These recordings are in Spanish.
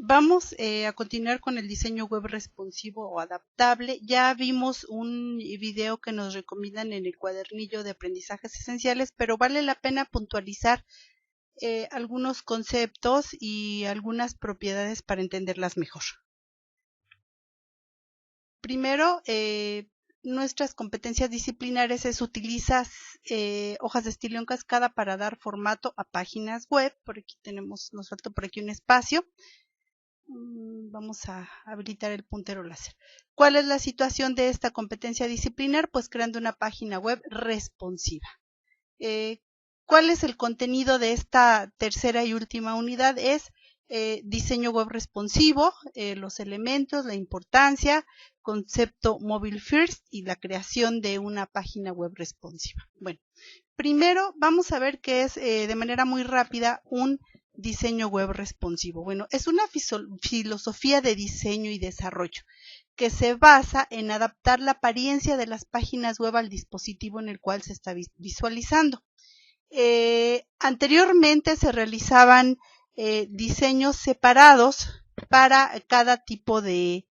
Vamos a continuar con el diseño web responsivo o adaptable. Ya vimos un video que nos recomiendan en el cuadernillo de aprendizajes esenciales, pero vale la pena puntualizar algunos conceptos y algunas propiedades para entenderlas mejor. Primero, nuestras competencias disciplinares es utilizar hojas de estilo en cascada para dar formato a páginas web. Por aquí nos falta por aquí un espacio. Vamos a habilitar el puntero láser. ¿Cuál es la situación de esta competencia disciplinar? Pues creando una página web responsiva. ¿Cuál es el contenido de esta tercera y última unidad? Es diseño web responsivo, los elementos, la importancia, concepto mobile first y la creación de una página web responsiva. Bueno, primero vamos a ver qué es de manera muy rápida un diseño web responsivo. Bueno, es una filosofía de diseño y desarrollo que se basa en adaptar la apariencia de las páginas web al dispositivo en el cual se está visualizando. Anteriormente se realizaban diseños separados para cada tipo de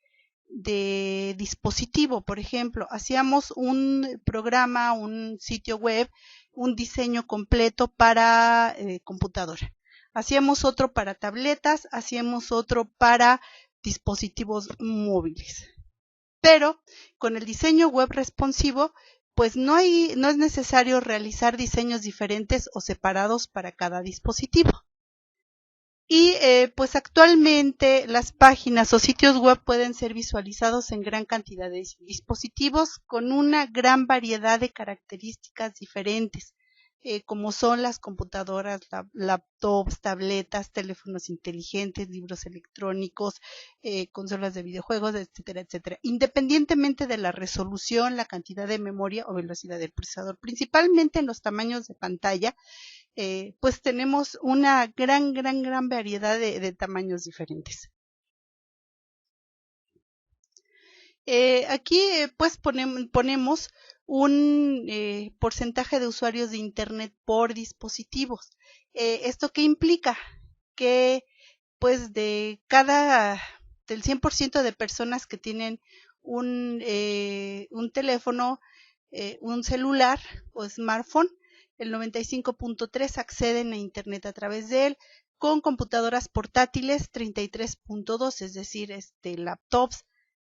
dispositivo. Por ejemplo, hacíamos un programa, un sitio web, un diseño completo para computadora. Hacíamos otro para tabletas, hacíamos otro para dispositivos móviles. Pero con el diseño web responsivo, pues no es necesario realizar diseños diferentes o separados para cada dispositivo. Y pues actualmente las páginas o sitios web pueden ser visualizados en gran cantidad de dispositivos con una gran variedad de características diferentes, como son las computadoras, laptops, tabletas, teléfonos inteligentes, libros electrónicos, consolas de videojuegos, etcétera, etcétera, independientemente de la resolución, la cantidad de memoria o velocidad del procesador. Principalmente en los tamaños de pantalla, pues tenemos una gran variedad de tamaños diferentes. Aquí pues ponemos un porcentaje de usuarios de internet por dispositivos. ¿Esto qué implica? Que pues del 100% de personas que tienen un teléfono, un celular o smartphone, el 95.3 acceden a internet a través de él, con computadoras portátiles 33.2, es decir, laptops,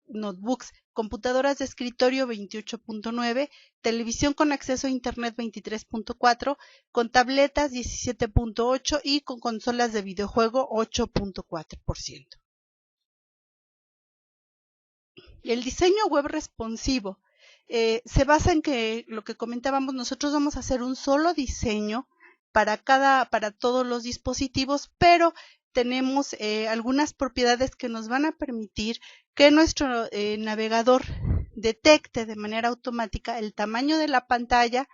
notebooks, computadoras de escritorio 28.9, televisión con acceso a internet 23.4, con tabletas 17.8 y con consolas de videojuego 8.4%. El diseño web responsivo se basa en que lo que comentábamos, nosotros vamos a hacer un solo diseño para todos los dispositivos, pero tenemos algunas propiedades que nos van a permitir que nuestro navegador detecte de manera automática el tamaño de la pantalla,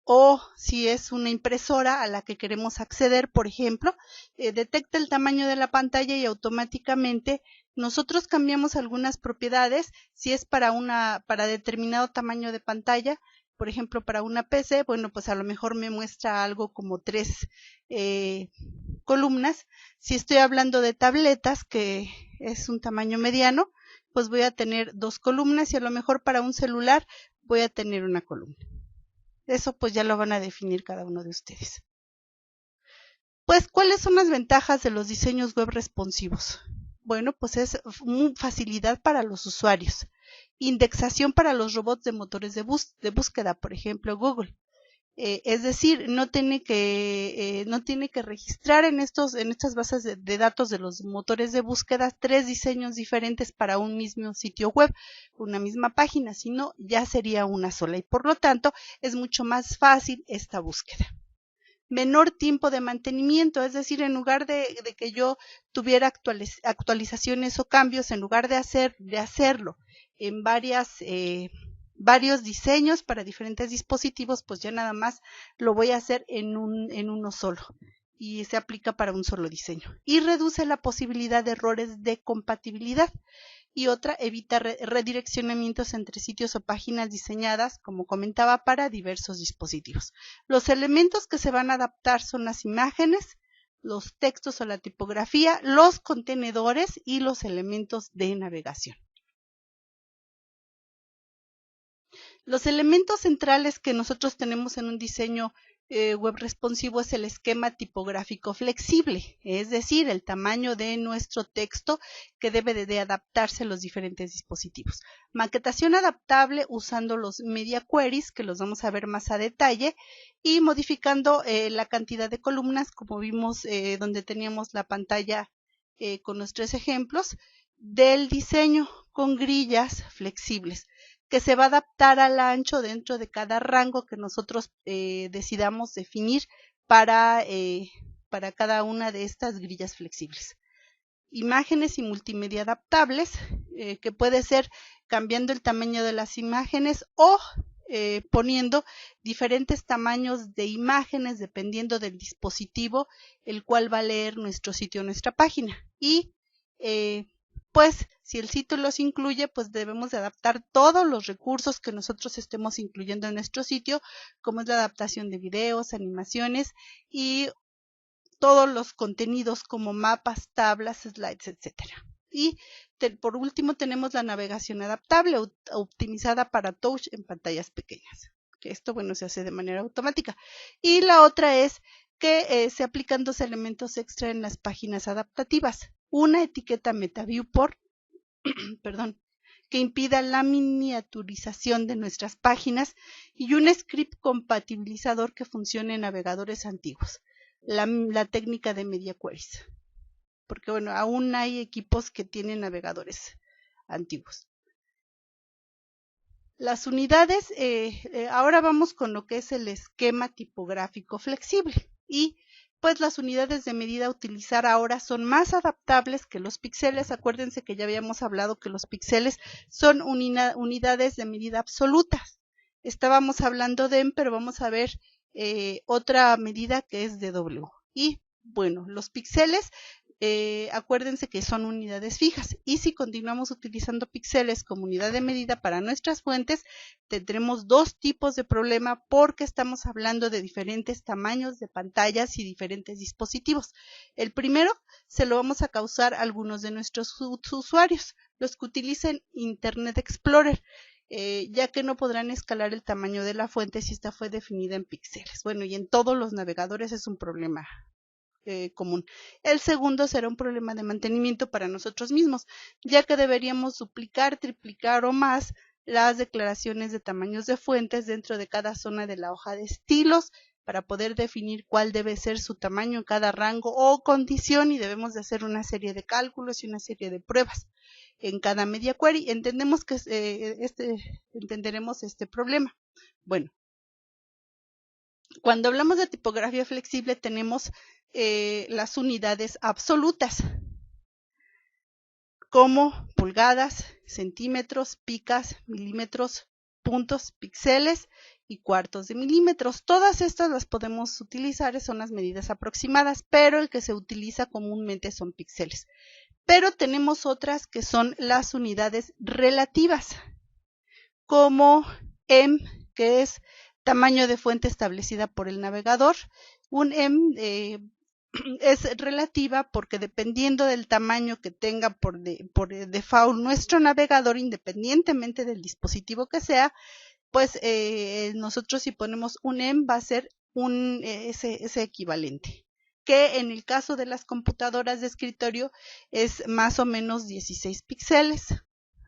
o si es una impresora a la que queremos acceder, por ejemplo, detecta el tamaño de la pantalla y automáticamente nosotros cambiamos algunas propiedades. Si es para determinado tamaño de pantalla, por ejemplo para una PC, bueno, pues a lo mejor me muestra algo como 3 columnas. Si estoy hablando de tabletas, que es un tamaño mediano, pues voy a tener 2 columnas y a lo mejor para un celular voy a tener una columna. Eso pues ya lo van a definir cada uno de ustedes. Pues, ¿cuáles son las ventajas de los diseños web responsivos? Bueno, pues es facilidad para los usuarios, indexación para los robots de motores de búsqueda, por ejemplo Google. Es decir, no tiene que registrar en estas bases de datos de los motores de búsqueda 3 diseños diferentes para un mismo sitio web, una misma página, sino ya sería una sola y por lo tanto es mucho más fácil esta búsqueda. Menor tiempo de mantenimiento, es decir, en lugar de que yo tuviera actualizaciones o cambios, en lugar de hacerlo en varios diseños para diferentes dispositivos, pues ya nada más lo voy a hacer en uno solo y se aplica para un solo diseño. Y reduce la posibilidad de errores de compatibilidad. Y otra, evita redireccionamientos entre sitios o páginas diseñadas, como comentaba, para diversos dispositivos. Los elementos que se van a adaptar son las imágenes, los textos o la tipografía, los contenedores y los elementos de navegación. Los elementos centrales que nosotros tenemos en un diseño web responsivo es el esquema tipográfico flexible, es decir, el tamaño de nuestro texto que debe de adaptarse a los diferentes dispositivos. Maquetación adaptable usando los media queries, que los vamos a ver más a detalle, y modificando la cantidad de columnas, como vimos donde teníamos la pantalla con nuestros ejemplos, del diseño con grillas flexibles, que se va a adaptar al ancho dentro de cada rango que nosotros decidamos definir para cada una de estas grillas flexibles. Imágenes y multimedia adaptables, que puede ser cambiando el tamaño de las imágenes o poniendo diferentes tamaños de imágenes dependiendo del dispositivo el cual va a leer nuestro sitio o nuestra página. Y pues si el sitio los incluye, pues debemos de adaptar todos los recursos que nosotros estemos incluyendo en nuestro sitio, como es la adaptación de videos, animaciones y todos los contenidos como mapas, tablas, slides, etcétera. Y por último tenemos la navegación adaptable, optimizada para touch en pantallas pequeñas. Que esto, bueno, se hace de manera automática. Y la otra es que se aplican dos elementos extra en las páginas adaptativas. Una etiqueta MetaViewport, que impida la miniaturización de nuestras páginas, y un script compatibilizador que funcione en navegadores antiguos. La técnica de media queries, porque bueno, aún hay equipos que tienen navegadores antiguos. Las unidades, ahora vamos con lo que es el esquema tipográfico flexible, y pues las unidades de medida a utilizar ahora son más adaptables que los píxeles. Acuérdense que ya habíamos hablado que los píxeles son unidades de medida absolutas. Estábamos hablando de M, pero vamos a ver otra medida que es de W. Y bueno, los píxeles, acuérdense que son unidades fijas, y si continuamos utilizando píxeles como unidad de medida para nuestras fuentes, tendremos dos tipos de problema porque estamos hablando de diferentes tamaños de pantallas y diferentes dispositivos. El primero se lo vamos a causar a algunos de nuestros usuarios, los que utilicen Internet Explorer, ya que no podrán escalar el tamaño de la fuente si esta fue definida en píxeles. Bueno, y en todos los navegadores es un problema común. El segundo será un problema de mantenimiento para nosotros mismos, ya que deberíamos duplicar, triplicar o más las declaraciones de tamaños de fuentes dentro de cada zona de la hoja de estilos para poder definir cuál debe ser su tamaño en cada rango o condición, y debemos de hacer una serie de cálculos y una serie de pruebas en cada media query. Entendemos que entenderemos este problema. Bueno, cuando hablamos de tipografía flexible tenemos las unidades absolutas, como pulgadas, centímetros, picas, milímetros, puntos, píxeles y cuartos de milímetros. Todas estas las podemos utilizar, son las medidas aproximadas, pero el que se utiliza comúnmente son píxeles. Pero tenemos otras que son las unidades relativas, como M, que es tamaño de fuente establecida por el navegador. Un M es relativa porque dependiendo del tamaño que tenga por default nuestro navegador, independientemente del dispositivo que sea, pues nosotros si ponemos un M va a ser ese equivalente, que en el caso de las computadoras de escritorio es más o menos 16 píxeles.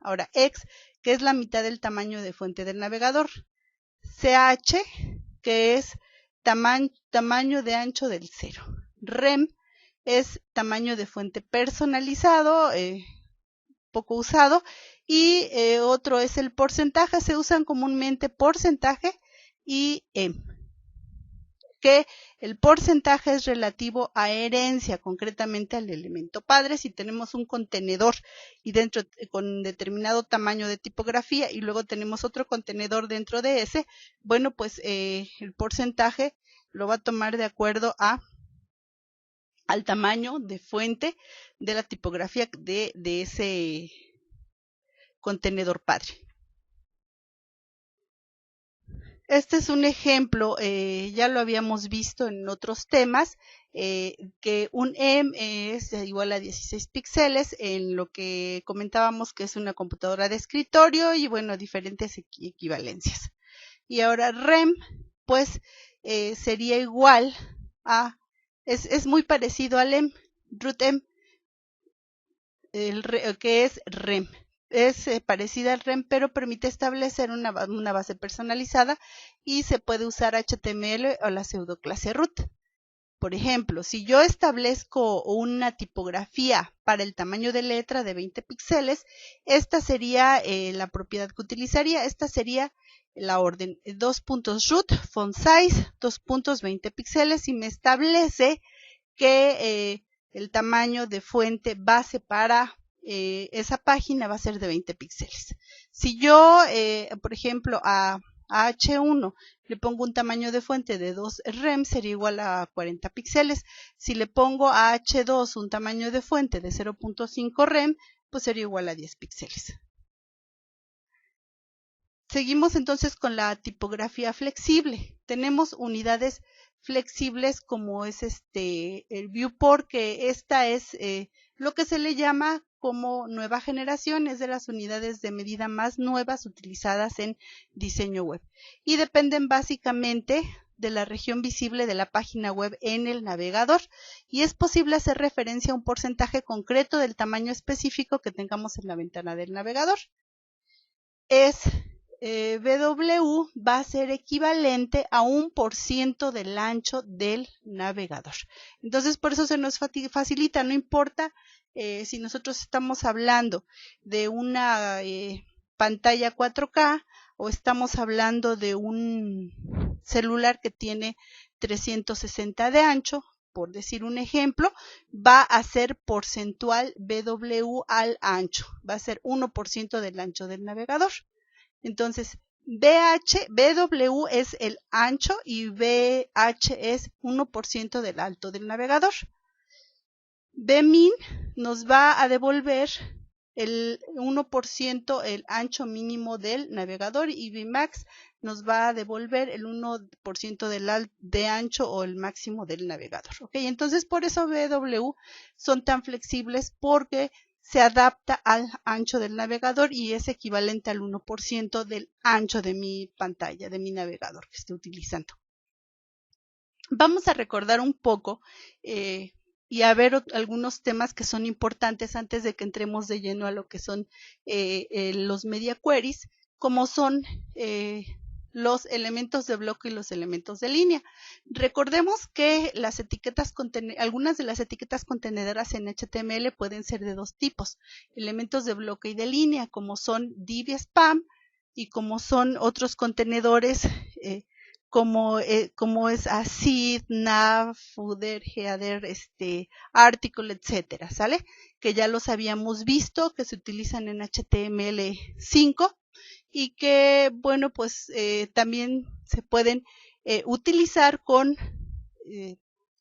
Ahora X, que es la mitad del tamaño de fuente del navegador. CH, que es tamaño de ancho del cero. REM es tamaño de fuente personalizado, poco usado, y otro es el porcentaje. Se usan comúnmente porcentaje y M, que el porcentaje es relativo a herencia, concretamente al elemento padre. Si tenemos un contenedor y dentro con determinado tamaño de tipografía y luego tenemos otro contenedor dentro de ese, bueno, pues el porcentaje lo va a tomar de acuerdo al tamaño de fuente de la tipografía de ese contenedor padre. Este es un ejemplo, ya lo habíamos visto en otros temas, que un M es igual a 16 píxeles, en lo que comentábamos que es una computadora de escritorio y bueno, diferentes equivalencias. Y ahora REM, pues sería igual a, es muy parecido al M, root M, que es REM. Es parecida al REM, pero permite establecer una base personalizada y se puede usar HTML o la pseudoclase root. Por ejemplo, si yo establezco una tipografía para el tamaño de letra de 20 píxeles, esta sería la propiedad que utilizaría. Esta sería la orden: root font size 20 píxeles, y me establece que el tamaño de fuente base para esa página va a ser de 20 píxeles. Si yo, por ejemplo, a H1 le pongo un tamaño de fuente de 2 rem, sería igual a 40 píxeles. Si le pongo a H2 un tamaño de fuente de 0.5 rem, pues sería igual a 10 píxeles. Seguimos entonces con la tipografía flexible. Tenemos unidades flexibles como es el viewport, que esta es lo que se le llama como nueva generación, es de las unidades de medida más nuevas utilizadas en diseño web y dependen básicamente de la región visible de la página web en el navegador, y es posible hacer referencia a un porcentaje concreto del tamaño específico que tengamos en la ventana del navegador. BW va a ser equivalente a 1% del ancho del navegador. Entonces, por eso se nos facilita, no importa si nosotros estamos hablando de una pantalla 4K o estamos hablando de un celular que tiene 360 de ancho, por decir un ejemplo, va a ser porcentual BW al ancho, va a ser 1% del ancho del navegador. Entonces, BW es el ancho y BH es 1% del alto del navegador. Bmin nos va a devolver el 1% el ancho mínimo del navegador, y Bmax nos va a devolver el 1% de ancho o el máximo del navegador. ¿Okay? Entonces, por eso BW son tan flexibles, porque se adapta al ancho del navegador y es equivalente al 1% del ancho de mi pantalla, de mi navegador que esté utilizando. Vamos a recordar un poco y a ver algunos temas que son importantes antes de que entremos de lleno a lo que son los media queries, como son los elementos de bloque y los elementos de línea. Recordemos que algunas de las etiquetas contenedoras en HTML pueden ser de dos tipos: elementos de bloque y de línea, como son div y spam, y como son otros contenedores como es seed, nav, footer, header, article, etcétera, ¿sale? Que ya los habíamos visto, que se utilizan en HTML5 y que, bueno, pues también se pueden utilizar con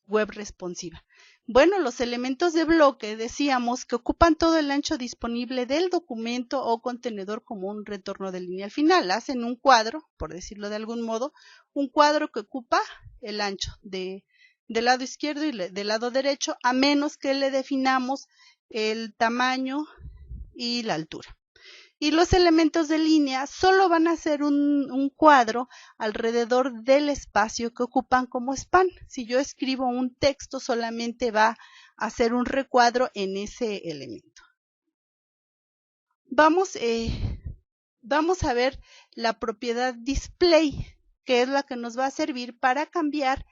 web responsiva. Bueno, los elementos de bloque decíamos que ocupan todo el ancho disponible del documento o contenedor como un retorno de línea al final. Hacen un cuadro, por decirlo de algún modo, un cuadro que ocupa el ancho del lado izquierdo y del lado derecho, a menos que le definamos el tamaño y la altura. Y los elementos de línea solo van a ser un cuadro alrededor del espacio que ocupan como span. Si yo escribo un texto, solamente va a hacer un recuadro en ese elemento. Vamos a ver la propiedad display, que es la que nos va a servir para cambiar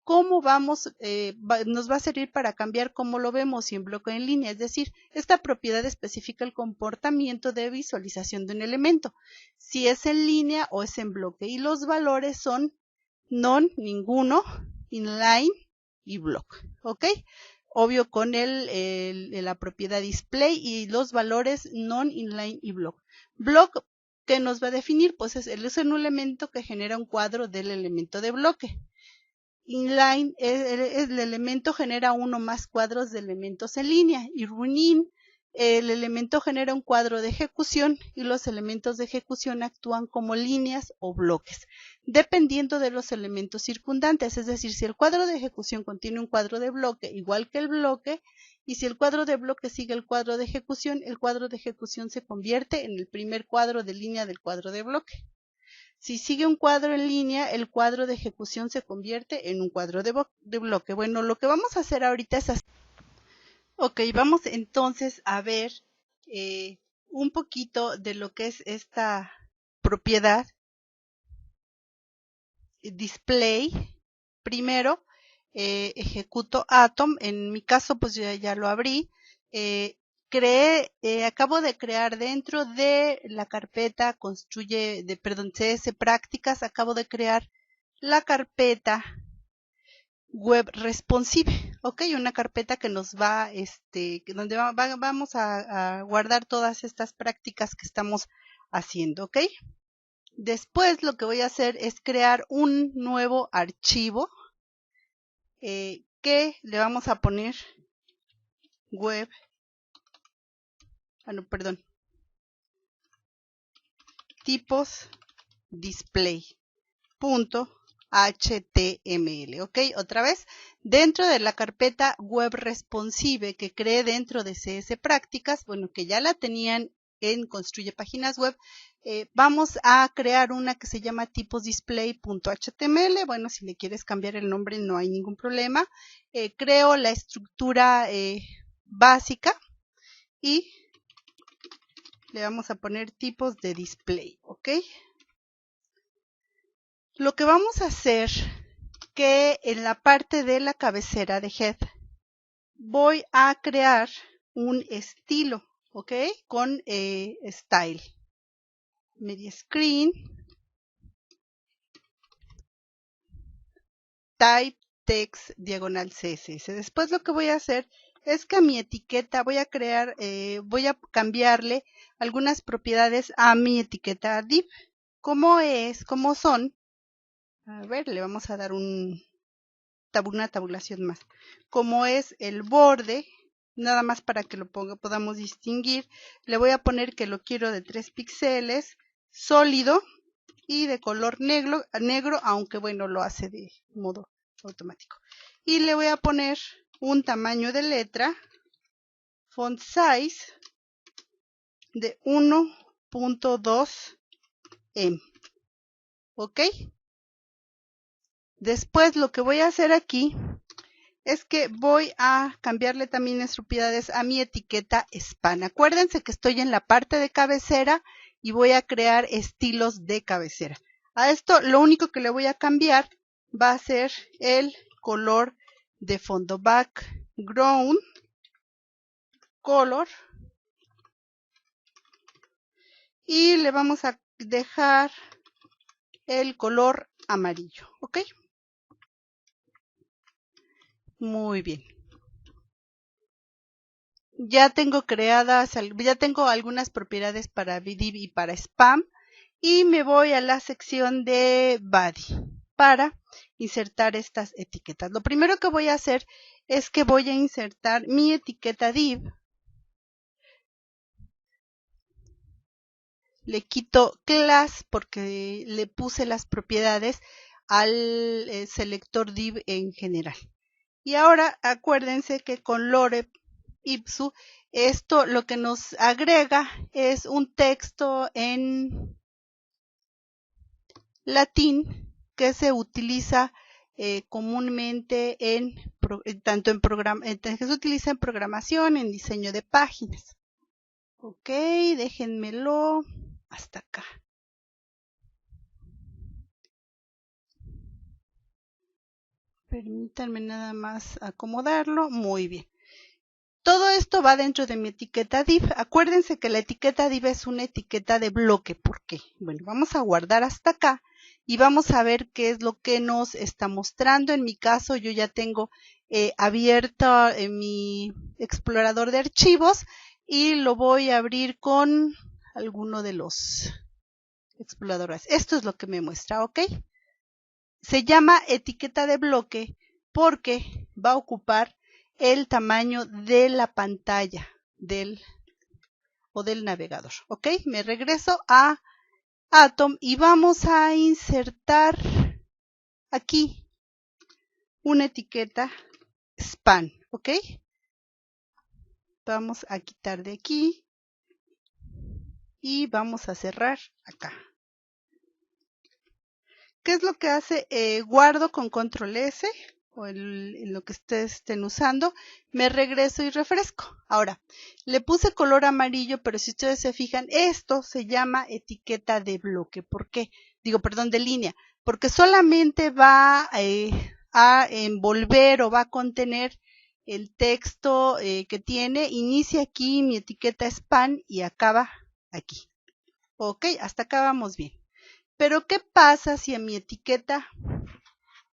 cómo nos va a servir para cambiar cómo lo vemos, si en bloque o en línea. Es decir, esta propiedad especifica el comportamiento de visualización de un elemento, si es en línea o es en bloque, y los valores son none, ninguno, inline y block. ¿Ok? Obvio con la propiedad display, y los valores none, inline y block. Block, ¿qué nos va a definir? Pues es un elemento que genera un cuadro del elemento de bloque. Inline, el elemento genera uno más cuadros de elementos en línea, y runIn el elemento genera un cuadro de ejecución y los elementos de ejecución actúan como líneas o bloques, dependiendo de los elementos circundantes. Es decir, si el cuadro de ejecución contiene un cuadro de bloque igual que el bloque, y si el cuadro de bloque sigue el cuadro de ejecución, el cuadro de ejecución se convierte en el primer cuadro de línea del cuadro de bloque. Si sigue un cuadro en línea, el cuadro de ejecución se convierte en un cuadro de bloque. Bueno, lo que vamos a hacer ahorita es así. Ok, vamos entonces a ver un poquito de lo que es esta propiedad display. Primero, ejecuto atom. En mi caso, pues ya lo abrí. Acabo de crear dentro de la carpeta CS prácticas, acabo de crear la carpeta web responsive, ok, una carpeta que nos va, donde vamos a guardar todas estas prácticas que estamos haciendo, ok. Después lo que voy a hacer es crear un nuevo archivo que le vamos a poner web, tipos display.html, ok, otra vez, dentro de la carpeta web responsive que creé dentro de CS prácticas, bueno, que ya la tenían en Construye Páginas Web, vamos a crear una que se llama tipos display.html. Bueno, si le quieres cambiar el nombre no hay ningún problema. Creo la estructura básica y le vamos a poner tipos de display, ok. Lo que vamos a hacer que en la parte de la cabecera de head voy a crear un estilo, ok, con style, media screen, type text diagonal CSS. Después lo que voy a hacer es que a mi etiqueta voy a cambiarle algunas propiedades a mi etiqueta div. ¿Cómo son? A ver, le vamos a dar una tabulación más. Como es el borde, nada más para que lo podamos distinguir, le voy a poner que lo quiero de 3 píxeles, sólido y de color negro, aunque bueno, lo hace de modo automático. Y le voy a poner un tamaño de letra, font size, de 1.2 em. ¿Ok? Después lo que voy a hacer aquí es que voy a cambiarle también las propiedades a mi etiqueta span. Acuérdense que estoy en la parte de cabecera y voy a crear estilos de cabecera. A esto lo único que le voy a cambiar va a ser el color de fondo, background color, y le vamos a dejar el color amarillo, ¿ok? Muy bien. Ya tengo algunas propiedades para div y para spam, y me voy a la sección de body para insertar estas etiquetas. Lo primero que voy a hacer es que voy a insertar mi etiqueta div. Le quito class porque le puse las propiedades al selector div en general. Y ahora acuérdense que con lorem ipsum esto lo que nos agrega es un texto en latín que se utiliza comúnmente que se utiliza en programación, en diseño de páginas. Ok, déjenmelo hasta acá. Permítanme nada más acomodarlo. Muy bien. Todo esto va dentro de mi etiqueta div. Acuérdense que la etiqueta div es una etiqueta de bloque. ¿Por qué? Bueno, vamos a guardar hasta acá y vamos a ver qué es lo que nos está mostrando. En mi caso, yo ya tengo abierto mi explorador de archivos y lo voy a abrir con alguno de los exploradores. Esto es lo que me muestra, ¿ok? Se llama etiqueta de bloque porque va a ocupar el tamaño de la pantalla del o del navegador. Ok, me regreso a Atom y vamos a insertar aquí una etiqueta span. Ok, vamos a quitar de aquí y vamos a cerrar acá. ¿Qué es lo que hace? Guardo con control S o en lo que ustedes estén usando, me regreso y refresco. Ahora, le puse color amarillo, pero si ustedes se fijan, esto se llama etiqueta de bloque. ¿Por qué? De línea, porque solamente va a envolver o va a contener el texto que tiene. Inicia aquí mi etiqueta span y acaba aquí. Ok, hasta acá vamos bien. Pero ¿qué pasa si a mi etiqueta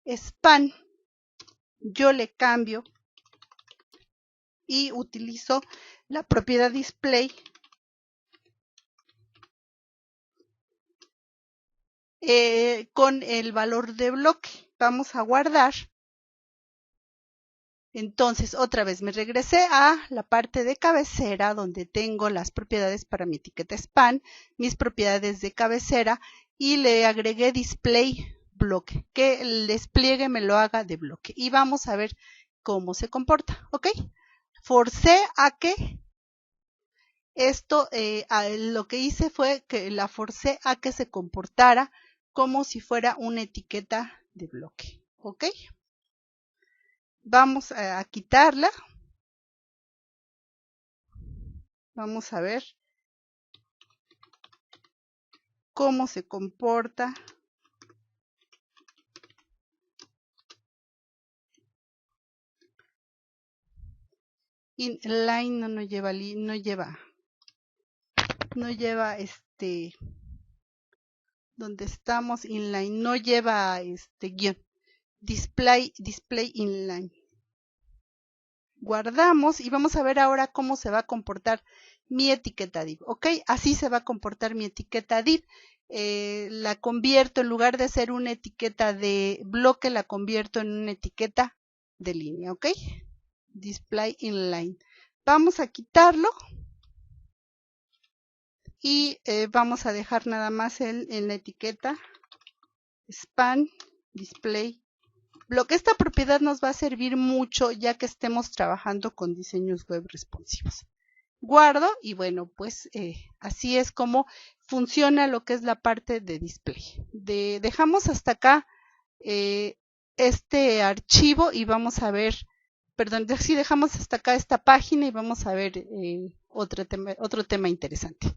span yo le cambio y utilizo la propiedad display con el valor de bloque? Vamos a guardar. Entonces, otra vez me regresé a la parte de cabecera donde tengo las propiedades para mi etiqueta span, mis propiedades de cabecera y le agregué display bloque, que el despliegue me lo haga de bloque. Y vamos a ver cómo se comporta, ¿ok? Forcé a que esto, lo que hice fue que la forcé a que se comportara como si fuera una etiqueta de bloque, ¿ok? Vamos a quitarla. Vamos a ver cómo se comporta. Inline no lleva donde estamos inline, no lleva guión. Display inline. Guardamos y vamos a ver ahora cómo se va a comportar mi etiqueta div. Ok, así se va a comportar mi etiqueta div. La convierto, en lugar de ser una etiqueta de bloque, la convierto en una etiqueta de línea. Ok, display inline. Vamos a quitarlo y vamos a dejar nada más en la etiqueta span display bloque. Esta propiedad nos va a servir mucho ya que estemos trabajando con diseños web responsivos. Guardo y bueno, pues así es como funciona lo que es la parte de display. Dejamos hasta acá este archivo y vamos a ver, perdón, sí dejamos hasta acá esta página y vamos a ver otro tema interesante.